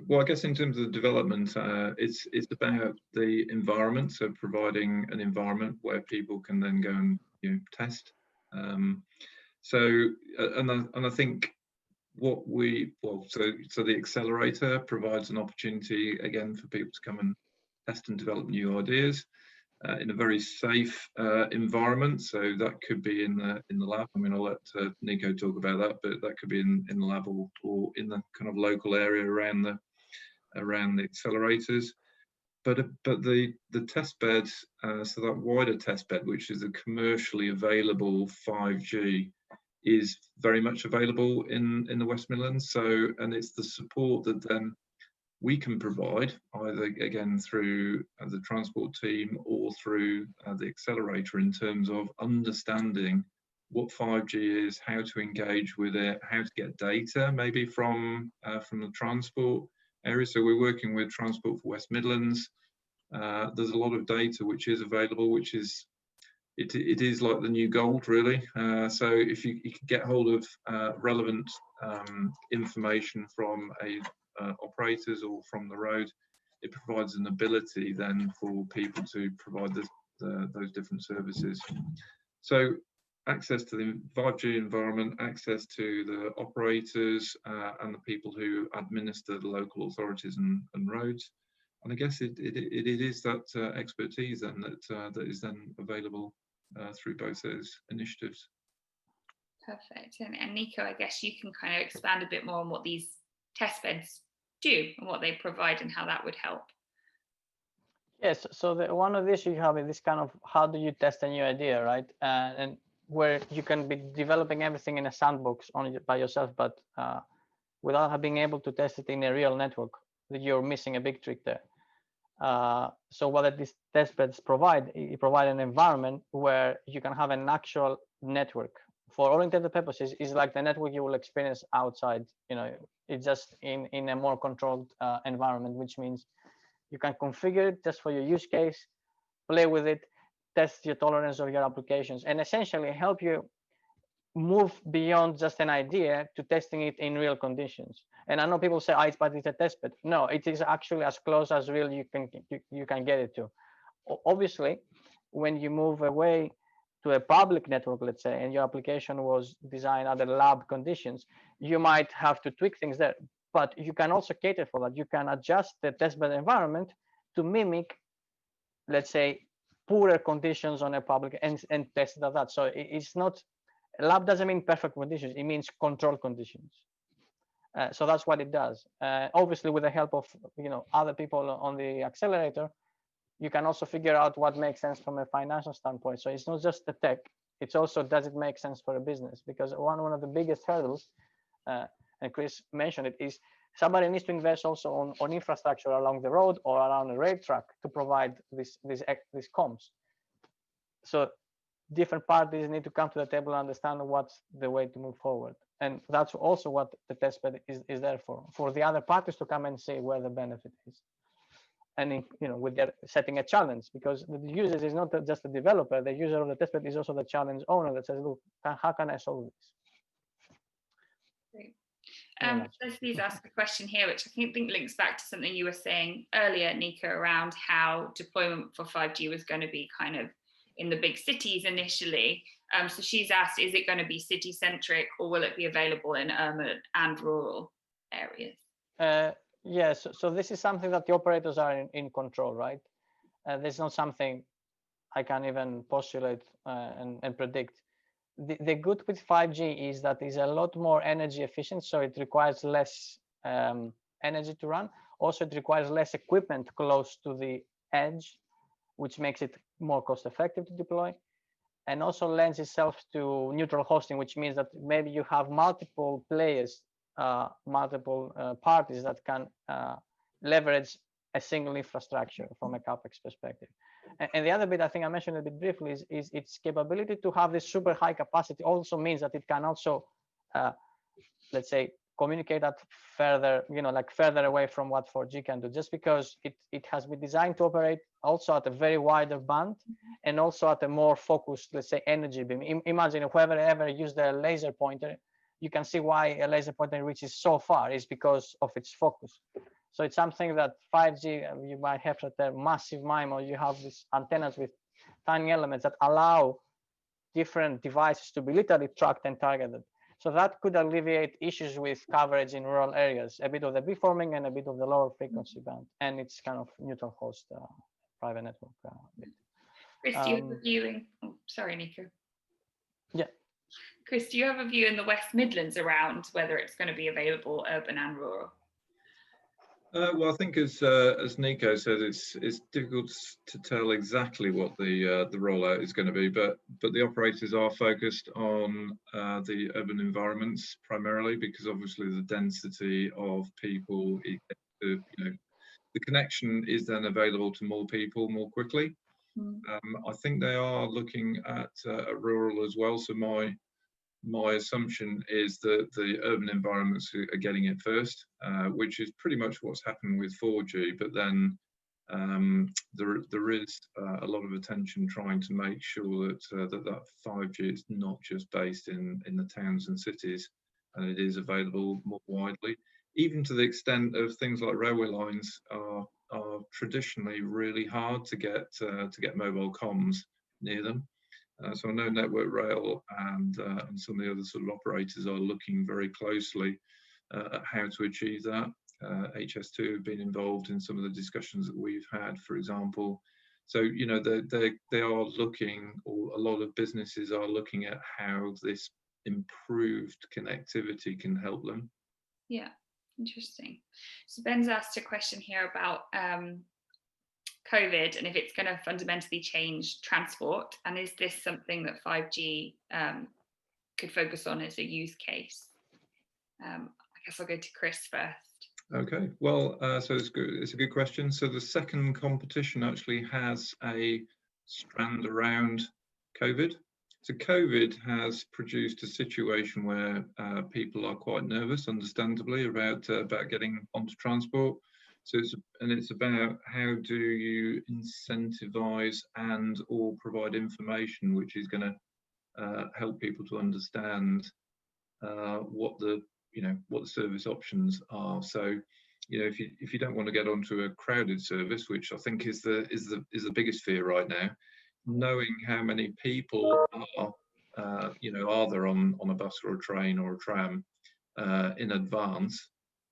Well, I guess in terms of development, it's about the environment, so providing an environment where people can then go and test. And I think so the accelerator provides an opportunity again for people to come and test and develop new ideas in a very safe environment. So that could be in the lab. I mean, I'll let Nico talk about that, but that could be in the lab or in the kind of local area around the accelerators. But the test beds, so that wider test bed, which is a commercially available 5G, is very much available in the West Midlands. So, and it's the support that then we can provide, either again through the transport team or through the accelerator, in terms of understanding what 5G is, how to engage with it, how to get data maybe from the transport area. So we're working with Transport for West Midlands. There's a lot of data which is available, which is it is like the new gold, really. So if you can get hold of relevant information from operators or from the road, it provides an ability then for people to provide those different services. So access to the 5G environment, access to the operators and the people who administer the local authorities and roads. And I guess it is that expertise then that is then available through both those initiatives. Perfect. And Nico, I guess you can kind of expand a bit more on what these test beds do and what they provide and how that would help. Yes, so one of the issues you have is this kind of, how do you test a new idea, right? And where you can be developing everything in a sandbox by yourself, but without being able to test it in a real network, that you're missing a big trick there. So what these test beds provide, it provide an environment where you can have an actual network. For all intended purposes, is like the network you will experience outside. It's just in a more controlled environment, which means you can configure it just for your use case, play with it, test your tolerance of your applications, and essentially help you move beyond just an idea to testing it in real conditions. And I know people say, but it's a test bed. No, it is actually as close as real you can get it to. Obviously, when you move away to a public network, let's say, and your application was designed under lab conditions, you might have to tweak things there. But you can also cater for that. You can adjust the testbed environment to mimic, let's say, poorer conditions on a public and test it at that. So it's not, lab doesn't mean perfect conditions, it means control conditions. So that's what it does. Obviously, with the help of other people on the accelerator, you can also figure out what makes sense from a financial standpoint. So it's not just the tech, it's also, does it make sense for a business? Because one of the biggest hurdles, and Chris mentioned it, is somebody needs to invest also on infrastructure along the road or around a rail track to provide these comms. So different parties need to come to the table and understand what's the way to move forward. And that's also what the testbed is there for the other parties to come and see where the benefit is. And with their setting a challenge, because the user is not just the developer, the user of the testbed is also the challenge owner that says, look, how can I solve this? Great. Leslie's asked a question here, which I think links back to something you were saying earlier, Nico, around how deployment for 5G was going to be kind of in the big cities initially. So she's asked, is it going to be city-centric or will it be available in urban and rural? Yes, so this is something that the operators are in control, right? There's not something I can even postulate and predict. The good with 5G is that it's a lot more energy efficient, so it requires less energy to run. Also, it requires less equipment close to the edge, which makes it more cost effective to deploy, and also lends itself to neutral hosting, which means that maybe you have multiple players, multiple parties that can leverage a single infrastructure from a CapEx perspective. And the other bit I think I mentioned a bit briefly is its capability to have this super high capacity also means that it can also, let's say, communicate that further, like further away from what 4G can do, just because it has been designed to operate also at a very wider band and also at a more focused, let's say, energy beam. Imagine whoever ever used a laser pointer, you can see why a laser pointer reaches so far is because of its focus. So it's something that 5G, you might have a massive MIMO, you have these antennas with tiny elements that allow different devices to be literally tracked and targeted. So that could alleviate issues with coverage in rural areas, a bit of the beamforming and a bit of the lower frequency band. And it's kind of neutral host private network. Chris, do you have a view in, oh, sorry, Nico. Yeah. Chris, do you have a view in the West Midlands around whether it's going to be available urban and rural? Well, I think as Nico said, it's difficult to tell exactly what the rollout is going to be, but the operators are focused on the urban environments primarily because obviously the density of people, the connection is then available to more people more quickly. I think they are looking at rural as well. So my assumption is that the urban environments are getting it first, which is pretty much what's happened with 4G. But then there is a lot of attention trying to make sure that that 5G is not just based in the towns and cities, and it is available more widely. Even to the extent of things like railway lines are traditionally really hard to get mobile comms near them. So I know Network Rail and some of the other sort of operators are looking very closely at how to achieve that. HS2 have been involved in some of the discussions that we've had, for example. So they are looking, or a lot of businesses are looking at how this improved connectivity can help them. Yeah, interesting. So Ben's asked a question here about COVID and if it's going to fundamentally change transport, and is this something that 5G could focus on as a use case? I guess I'll go to Chris first. Okay, well, so it's good. It's a good question. So the second competition actually has a strand around COVID. So COVID has produced a situation where people are quite nervous, understandably, about getting onto transport. So it's about how do you incentivize and or provide information which is going to help people to understand what the service options are. So if you don't want to get onto a crowded service, which I think is the biggest fear right now, knowing how many people are there on a bus or a train or a tram in advance.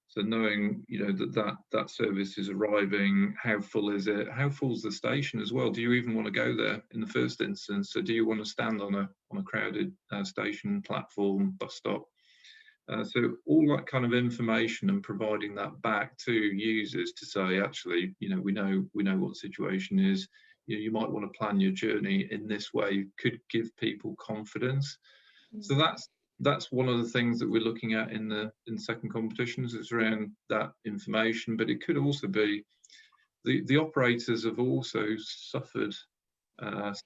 So knowing, that service is arriving, how full is it? How full's the station as well? Do you even want to go there in the first instance? So do you want to stand on a crowded station, platform, bus stop? So all that kind of information and providing that back to users to say, actually, we know what the situation is. You might want to plan your journey in this way, could give people confidence. So that's one of the things that we're looking at in second competitions. It's around that information, but it could also be the operators have also suffered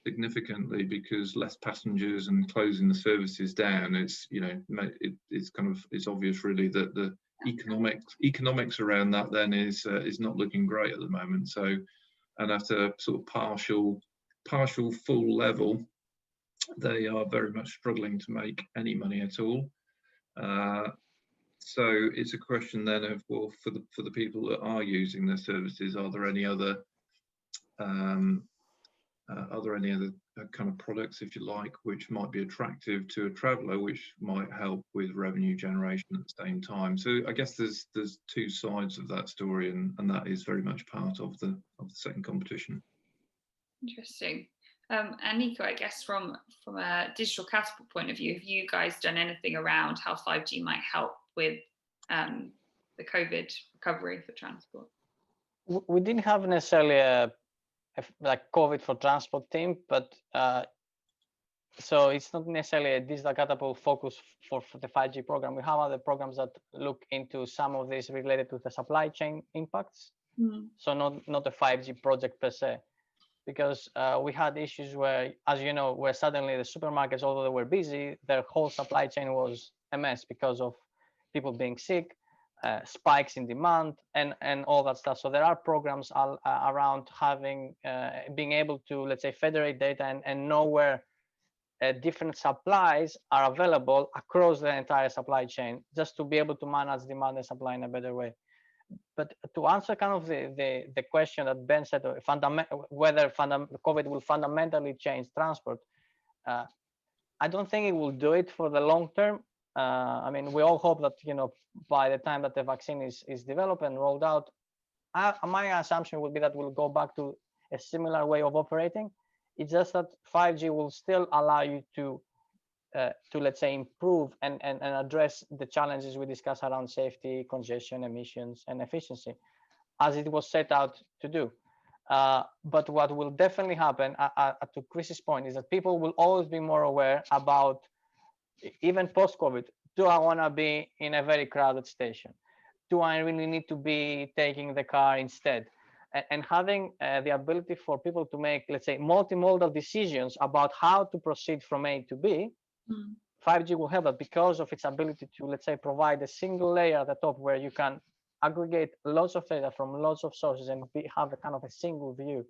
significantly because less passengers and closing the services down. It's it's obvious really that the economics around that then is not looking great at the moment. So, and at a sort of partial full level, they are very much struggling to make any money at all. So it's a question then of, well, for the people that are using their services, are there any other Are there any other kind of products, if you like, which might be attractive to a traveller, which might help with revenue generation at the same time? So I guess there's two sides of that story, and that is very much part of the second competition. Interesting. And Nico, I guess from a digital catapult point of view, have you guys done anything around how 5G might help with the COVID recovery for transport? We didn't have necessarily a like COVID for transport team, but so it's not necessarily a digital catapult focus for the 5G program. We have other programs that look into some of this related to the supply chain impacts. So not a 5G project per se, because we had issues where, as you know, where suddenly the supermarkets, although they were busy, their whole supply chain was a mess because of people being sick, spikes in demand, and all that stuff. So there are programs around having being able to, let's say, federate data and know where different supplies are available across the entire supply chain, just to be able to manage demand and supply in a better way. But to answer kind of the question that Ben said, whether COVID will fundamentally change transport, I don't think it will do it for the long term. I mean, we all hope that, you know, by the time that the vaccine is developed and rolled out, my assumption would be that we'll go back to a similar way of operating. It's just that 5G will still allow you to let's say, improve and address the challenges we discussed around safety, congestion, emissions, and efficiency, as it was set out to do. But what will definitely happen, to Chris's point, is that people will always be more aware about, even post-COVID, do I want to be in a very crowded station? Do I really need to be taking the car instead? And having the ability for people to make, let's say, multimodal decisions about how to proceed from A to B, 5G will help that, because of its ability to, let's say, provide a single layer at the top where you can aggregate lots of data from lots of sources and have a kind of a single view.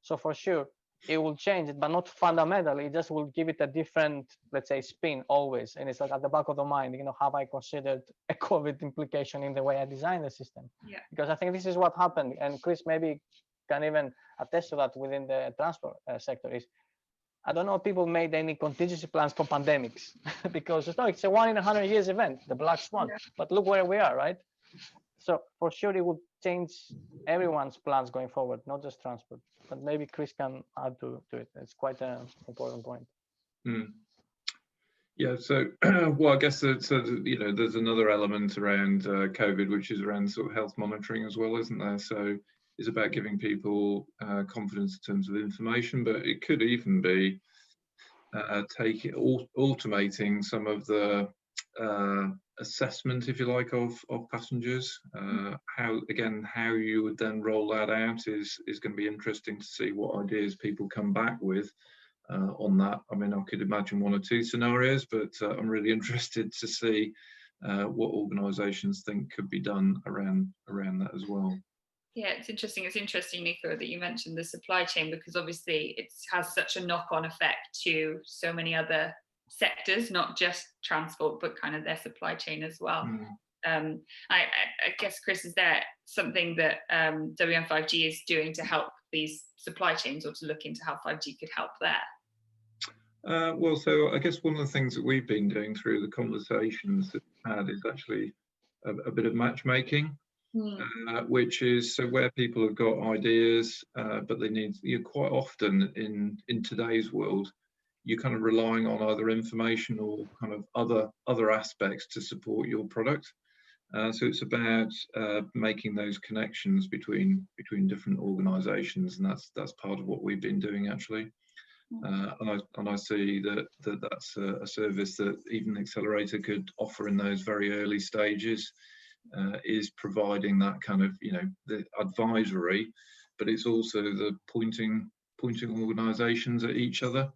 So for sure, it will change it, but not fundamentally. It just will give it a different, let's say, spin always. And it's like at the back of the mind, you know, have I considered a COVID implication in the way I designed the system? Yeah. Because I think this is what happened. And Chris maybe can even attest to that within the transport sector is, I don't know if people made any contingency plans for pandemics because it's a 1 in 100 years event, the black swan. Yeah. But look where we are, right? So for sure, it would change everyone's plans going forward, not just transport. But maybe Chris can add to it. It's quite an important point. Yeah. So, well, I guess you know, there's another element around COVID, which is around sort of health monitoring as well, isn't there? So it's about giving people confidence in terms of information, but it could even be automating some of the assessment, if you like, of passengers. How you would then roll that out is going to be interesting to see what ideas people come back with on that. I mean, I could imagine 1 or 2 scenarios, but I'm really interested to see what organisations think could be done around that as well. Yeah, it's interesting. It's interesting, Nico, that you mentioned the supply chain, because obviously it has such a knock-on effect to so many other sectors, not just transport, but kind of their supply chain as well. I guess, Chris, is there something that WM5G is doing to help these supply chains, or to look into how 5G could help there? Well, so I guess one of the things that we've been doing through the conversations that we've had is actually a bit of matchmaking. Which is so where people have got ideas, but they need, quite often in today's world, you're kind of relying on either information or kind of other aspects to support your product. So it's about making those connections between different organisations, and that's part of what we've been doing actually. And I see that's a service that even Accelerator could offer in those very early stages. Is providing that kind of, the advisory, but it's also the pointing organisations at each other,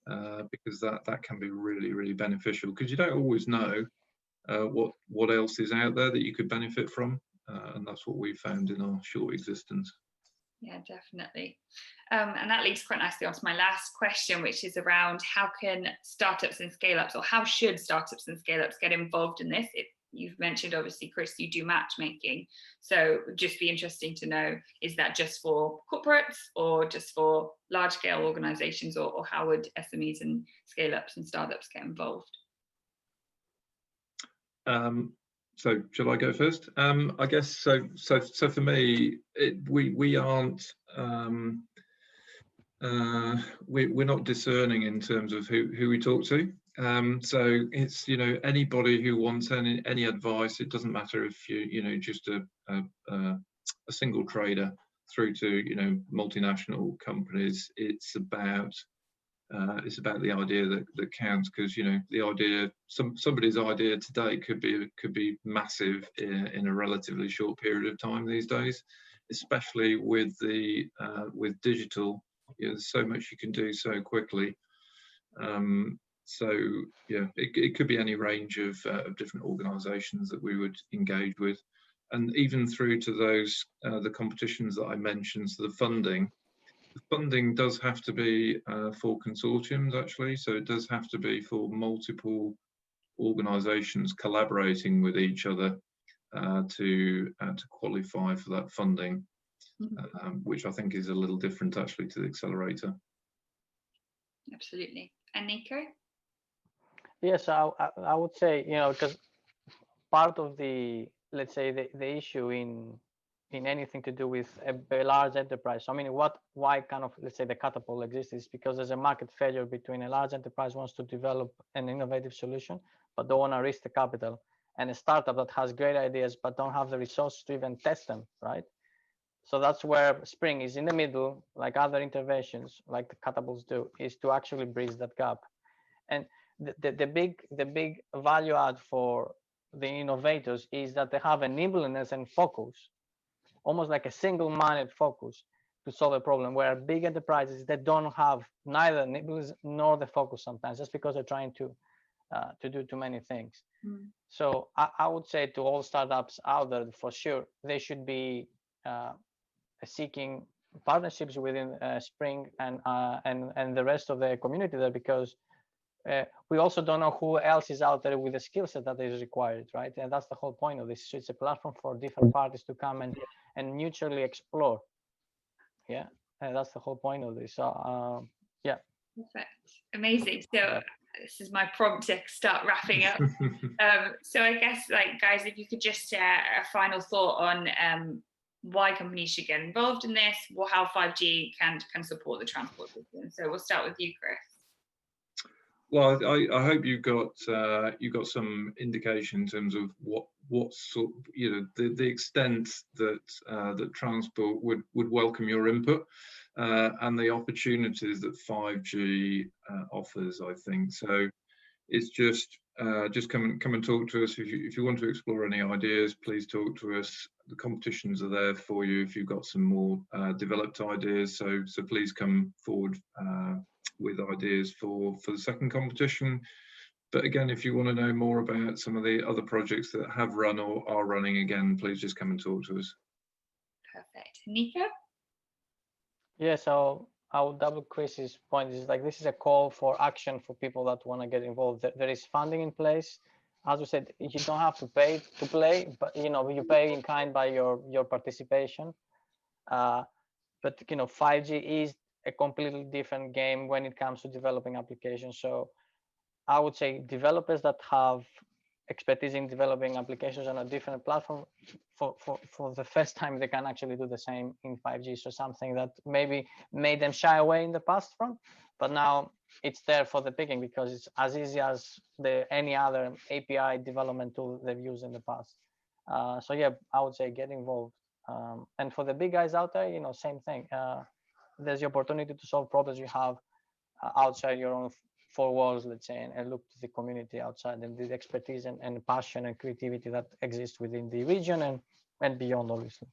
because that can be really, really beneficial, because you don't always know what else is out there that you could benefit from, and that's what we found in our short existence. Yeah, definitely. And that leads quite nicely on to my last question, which is around how can startups and scale-ups, or how should startups and scale-ups get involved in this? you've mentioned, obviously, Chris, you do matchmaking. So just be interesting to know, is that just for corporates or just for large scale organizations, or how would SMEs and scale ups and startups get involved? So shall I go first? I guess so. So for me, we aren't. We're not discerning in terms of who we talk to. So it's, you know, anybody who wants any advice. It doesn't matter if you know, just a single trader through to, you know, multinational companies. It's about the idea that counts, because, you know, the idea, somebody's idea today could be massive in a relatively short period of time these days, especially with with digital. You know, there's so much you can do so quickly. So yeah, it could be any range of different organisations that we would engage with, and even through to those the competitions that I mentioned. So the funding does have to be for consortiums, actually. So it does have to be for multiple organisations collaborating with each other to qualify for that funding, which I think is a little different actually to the accelerator. Absolutely. And Nico? Yes, I would say, you know, because part of the, let's say, the issue in anything to do with a large enterprise. So, I mean, why kind of, let's say, the catapult exists is because there's a market failure between a large enterprise wants to develop an innovative solution, but don't want to risk the capital, and a startup that has great ideas but don't have the resources to even test them, right? So that's where Spring is in the middle, like other interventions, like the catapults do, is to actually bridge that gap. And the big value add for the innovators is that they have a nimbleness and focus, almost like a single-minded focus to solve a problem, where big enterprises, they don't have neither nimbleness nor the focus sometimes, just because they're trying to do too many things. So I would say to all startups out there, for sure, they should be seeking partnerships within Spring and the rest of the community there, because we also don't know who else is out there with the skill set that is required, right? And that's the whole point of this. It's a platform for different parties to come and mutually explore. Yeah, and that's the whole point of this. So yeah. Perfect. Amazing. So this is my prompt to start wrapping up. So I guess, like, guys, if you could just share a final thought on why companies should get involved in this, or how 5G can support the transport system. So we'll start with you, Chris. Well, I hope you got some indication in terms of what sort, you know, the extent that that transport would welcome your input, and the opportunities that 5G offers. I think so. It's just come and talk to us if you want to explore any ideas. Please talk to us. The competitions are there for you if you've got some more developed ideas. So please come forward with ideas for the second competition. But again, if you want to know more about some of the other projects that have run or are running, again, please just come and talk to us. Perfect. Nico? Yeah, so I would double Chris's point. Is like, this is a call for action for people that want to get involved. There is funding in place. As we said, you don't have to pay to play, but, you know, you pay in kind by your participation. But, you know, 5G is a completely different game when it comes to developing applications. So I would say developers that have expertise in developing applications on a different platform, for the first time, they can actually do the same in 5G. So something that maybe made them shy away in the past from, but now it's there for the picking, because it's as easy as any other API development tool they've used in the past. So yeah, I would say get involved. And for the big guys out there, you know, same thing. There's the opportunity to solve problems you have outside your own four walls, let's say, and look to the community outside, and the expertise and passion and creativity that exists within the region and beyond, obviously.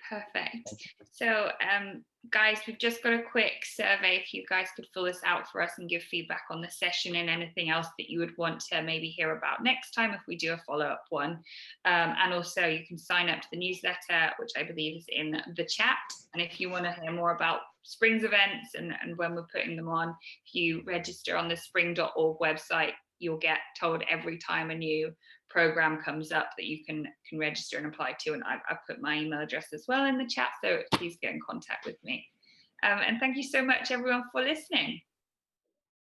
Perfect. So guys, we've just got a quick survey. If you guys could fill this out for us and give feedback on the session and anything else that you would want to maybe hear about next time if we do a follow-up one. And also you can sign up to the newsletter, which I believe is in the chat. And if you want to hear more about Spring's events and when we're putting them on, if you register on the spring.org website, you'll get told every time a new program comes up that you can register and apply to. And I've put my email address as well in the chat, so please get in contact with me. And thank you so much, everyone, for listening.